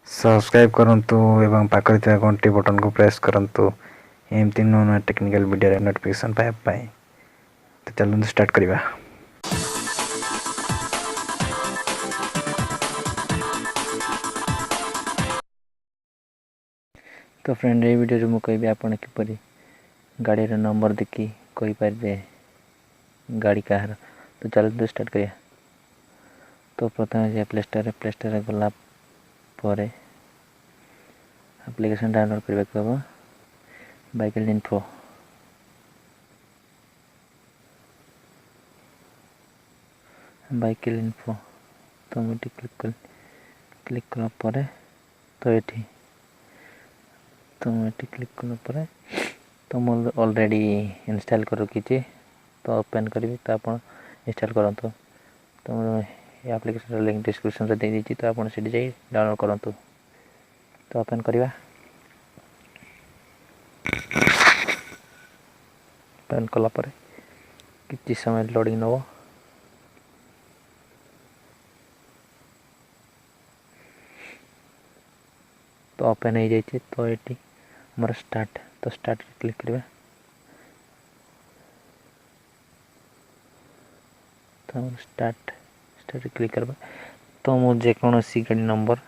Subscribe करंतु एवं पाखरे ଥିବା घंटी बटन को प्रेस करंतु एमती नुआ नुआ टेक्निकल वीडियो नोटिफिकेशन पाइबा पाई। तो चलନ୍ତୁ स्टार्ट करिबा। तो फ्रेंड ये वीडियो मु कहबी आपण किपरि गाड़ी रो नंबर देखि कहि पारे गाड़ी कहार। तो चलନ୍ତୁ स्टार्ट करिया। तो प्रथम जे प्ले स्टोर रे गला परे एप्लिकेशन डाउनलोड करबा को हबो बाइकल इन्फो। बाइकल इन्फो तो मुझे क्लिक कला परे तो ये तो मुझे क्लिक कला परे तो मुझे ऑलरेडी इंस्टॉल कर रखी तो ओपन करी तो आप इंस्टॉल करंतु। तो ये एप्लिकेशन लिंक डिस्क्रिप्शन रे दे दीची तो आप सीधी जाई डाउनलोड करंतु। तो ओपन करिवा। ओपन कला परे किछि समय लोडिंग नबो। तो ओपन हो जाइए तो ये हमारा स्टार्ट तो स्टार्ट क्लिक करिवा। तो स्टार्ट क्लिक करबा तो मुझे कौन सी गाड़ी नंबर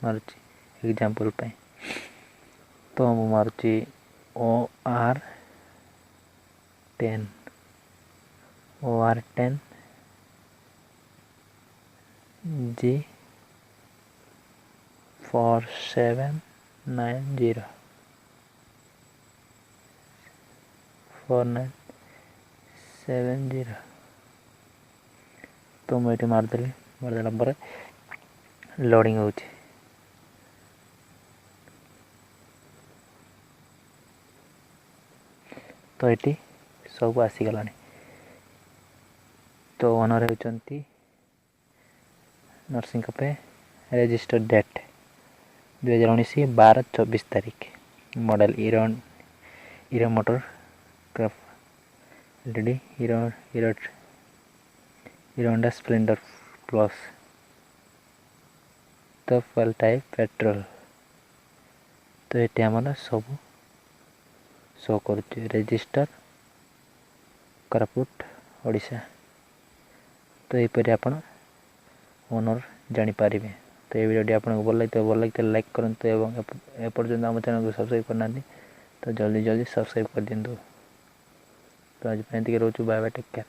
मारुची एग्जांपल पे तो मु मारुची OR10 G 4790 4970 तो मुझे मारदेली मारदेला पर लोडिंग हो तो ये सब आसीगला। तो ओनर होती नरसिंह पे रजिस्टर डेट 2019 12/24 तारीख model hero motor craft LED hero Honda Splendor plus तो फुल टाइप पेट्रोल। तो ये आम सब शो कर रजिस्टर कोरापुट ओडिशा। तो यहपरि आप ओनर जानीपारे। तो ये वीडियो आपको भल लगे लाइक करूँ एवं एपर्यंत आम चैनल को सब्सक्राइब करना तो जल्दी सब्सक्राइब कर दिंतु। तो आज रोचु बाय बाय टेक केयर।